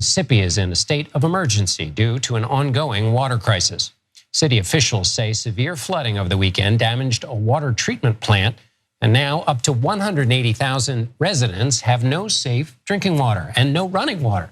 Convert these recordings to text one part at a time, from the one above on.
Mississippi is in a state of emergency due to an ongoing water crisis. City officials say severe flooding over the weekend damaged a water treatment plant, and now up to 180,000 residents have no safe drinking water and no running water.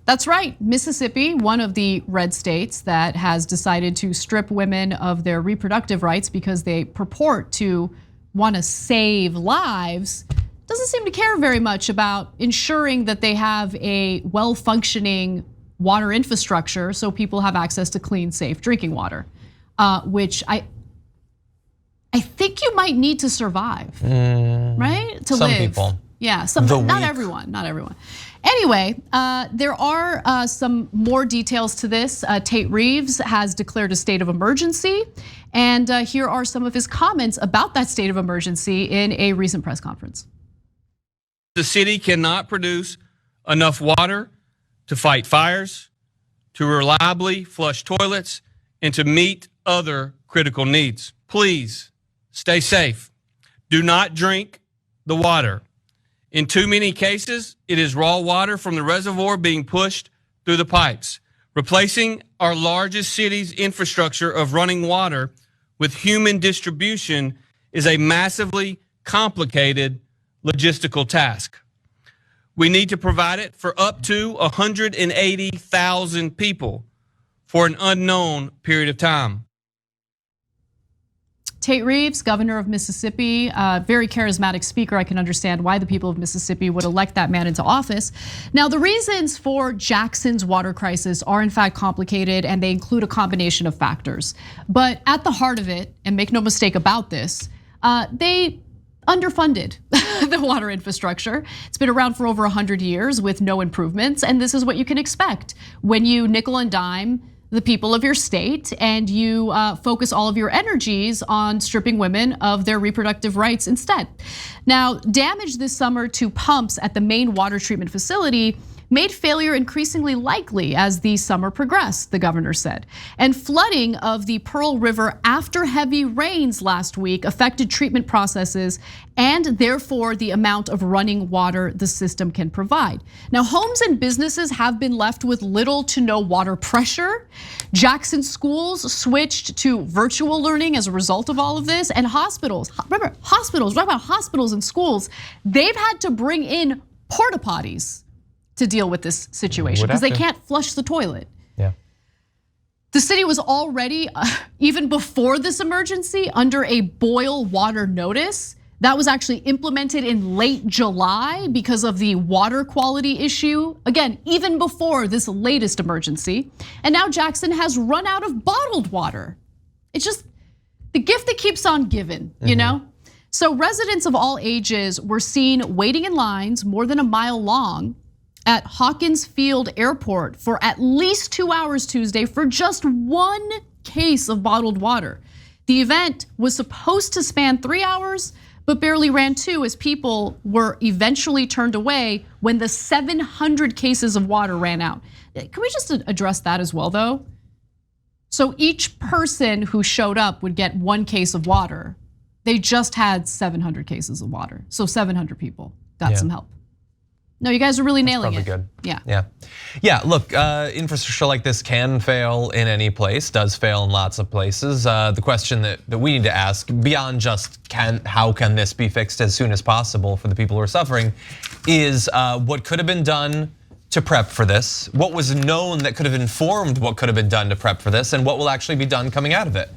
That's right. Mississippi, one of the red states that has decided to strip women of their reproductive rights because they purport to want to save lives, doesn't seem to care very much about ensuring that they have a well-functioning water infrastructure so people have access to clean, safe drinking water, which I think you might need to survive, right? To some live. People. Yeah, not everyone, not everyone. Anyway, there are some more details to this. Tate Reeves has declared a state of emergency, and here are some of his comments about that state of emergency in a recent press conference. The city cannot produce enough water to fight fires, to reliably flush toilets, and to meet other critical needs. Please stay safe. Do not drink the water. In too many cases, it is raw water from the reservoir being pushed through the pipes. Replacing our largest city's infrastructure of running water with human distribution is a massively complicated logistical task. We need to provide it for up to 180,000 people for an unknown period of time. Tate Reeves, governor of Mississippi, very charismatic speaker. I can understand why the people of Mississippi would elect that man into office. Now, the reasons for Jackson's water crisis are in fact complicated, and they include a combination of factors. But at the heart of it, and make no mistake about this, they underfunded the water infrastructure. It's been around for over 100 years with no improvements, and this is what you can expect when you nickel and dime the people of your state and you focus all of your energies on stripping women of their reproductive rights instead. Now, damage this summer to pumps at the main water treatment facility made failure increasingly likely as the summer progressed, the governor said. And flooding of the Pearl River after heavy rains last week affected treatment processes and therefore the amount of running water the system can provide. Now, homes and businesses have been left with little to no water pressure. Jackson schools switched to virtual learning as a result of all of this, and hospitals, remember hospitals, right about hospitals and schools, they've had to bring in porta potties to deal with this situation because they can't flush the toilet. Yeah. The city was already, even before this emergency, under a boil water notice. That was actually implemented in late July because of the water quality issue. Again, even before this latest emergency. And now Jackson has run out of bottled water. It's just the gift that keeps on giving, you know? So residents of all ages were seen waiting in lines more than a mile long at Hawkins Field Airport for at least 2 hours Tuesday for just one case of bottled water. The event was supposed to span 3 hours, but barely ran 2 as people were eventually turned away when the 700 cases of water ran out. Can we just address that as well though? So each person who showed up would get 1 case of water. They just had 700 cases of water. So 700 people got some help. No, you guys are really nailing it. Good. Yeah. Yeah. Look, infrastructure like this can fail in any place, does fail in lots of places. The question that we need to ask, beyond just how can this be fixed as soon as possible for the people who are suffering, is what could have been done to prep for this, what was known that could have informed what could have been done to prep for this, and what will actually be done coming out of it.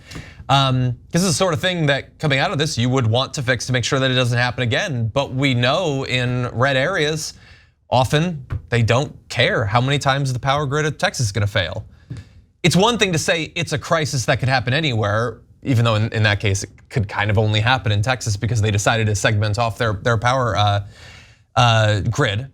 This is the sort of thing that coming out of this you would want to fix to make sure that it doesn't happen again. But we know in red areas, often they don't care how many times the power grid of Texas is gonna fail. It's one thing to say it's a crisis that could happen anywhere, even though in that case it could kind of only happen in Texas because they decided to segment off their power grid.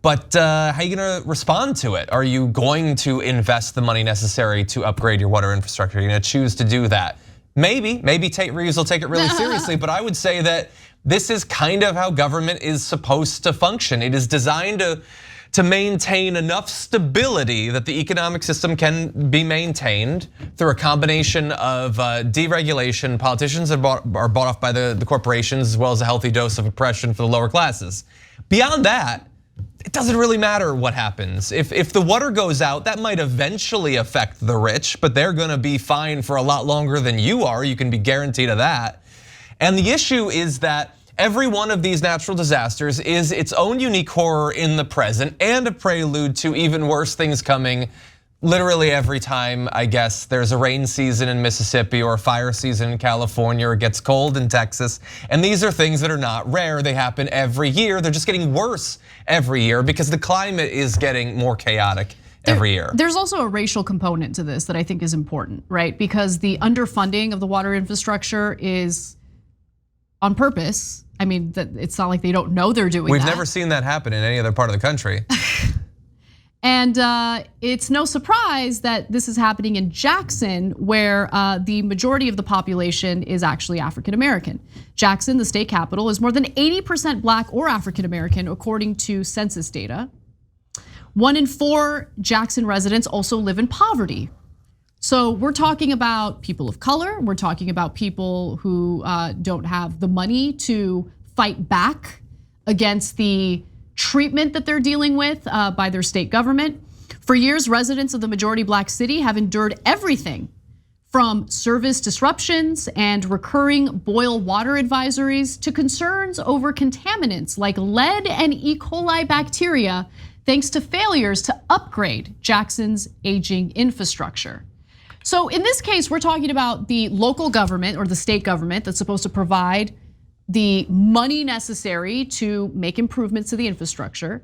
But how are you gonna respond to it? Are you going to invest the money necessary to upgrade your water infrastructure? Are you gonna choose to do that? Maybe Tate Reeves will take it really seriously, but I would say that this is kind of how government is supposed to function. It is designed to maintain enough stability that the economic system can be maintained through a combination of deregulation. Politicians are bought off by the corporations, as well as a healthy dose of oppression for the lower classes. Beyond that, it doesn't really matter what happens. If the water goes out, that might eventually affect the rich, but they're gonna be fine for a lot longer than you are. You can be guaranteed of that. And the issue is that every one of these natural disasters is its own unique horror in the present and a prelude to even worse things coming literally every time, I guess, there's a rain season in Mississippi or a fire season in California or it gets cold in Texas. And these are things that are not rare. They happen every year. They're just getting worse every year because the climate is getting more chaotic every year. There's also a racial component to this that I think is important, right? Because the underfunding of the water infrastructure is on purpose. I mean, it's not like they don't know they're doing that. We've never seen that happen in any other part of the country. And it's no surprise that this is happening in Jackson, where the majority of the population is actually African American. Jackson, the state capital, is more than 80% Black or African American, according to census data. 1 in 4 Jackson residents also live in poverty. So we're talking about people of color. We're talking about people who don't have the money to fight back against the treatment that they're dealing with by their state government. For years, residents of the majority Black city have endured everything from service disruptions and recurring boil water advisories to concerns over contaminants like lead and E. coli bacteria, thanks to failures to upgrade Jackson's aging infrastructure. So in this case, we're talking about the local government or the state government that's supposed to provide the money necessary to make improvements to the infrastructure.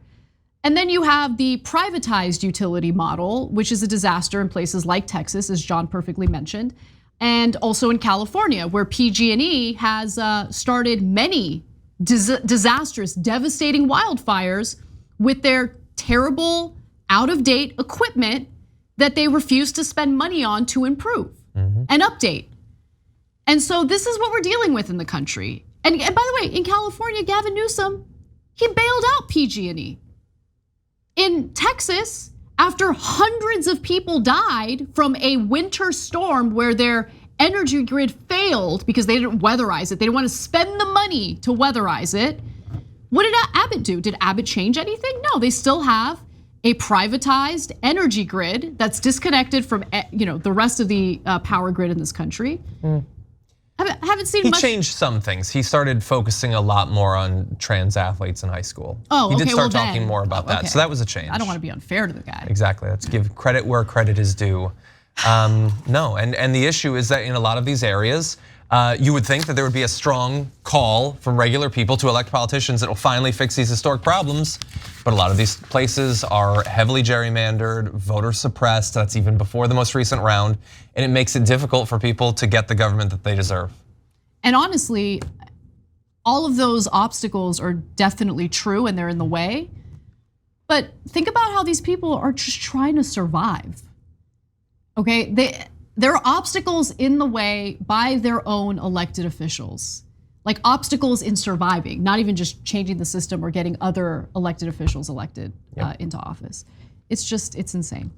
And then you have the privatized utility model, which is a disaster in places like Texas, as John perfectly mentioned, and also in California, where PG&E has started many disastrous, devastating wildfires with their terrible, out-of-date equipment that they refuse to spend money on to improve and update. And so this is what we're dealing with in the country. And by the way, in California, Gavin Newsom, he bailed out PG&E. In Texas, after hundreds of people died from a winter storm where their energy grid failed because they didn't weatherize it, they didn't want to spend the money to weatherize it. What did Abbott do? Did Abbott change anything? No, they still have a privatized energy grid that's disconnected from the rest of the power grid in this country. I haven't seen much. He changed some things. He started focusing a lot more on trans athletes in high school. Oh, he did okay, start talking more about that. okay. So that was a change. I don't want to be unfair to the guy. Exactly. Let's give credit where credit is due. No, and the issue is that in a lot of these areas, you would think that there would be a strong call from regular people to elect politicians that will finally fix these historic problems. But a lot of these places are heavily gerrymandered, voter suppressed. That's even before the most recent round. And it makes it difficult for people to get the government that they deserve. And honestly, all of those obstacles are definitely true and they're in the way. But think about how these people are just trying to survive. Okay, there are obstacles in the way by their own elected officials. Like obstacles in surviving, not even just changing the system or getting other elected officials elected into office. It's insane.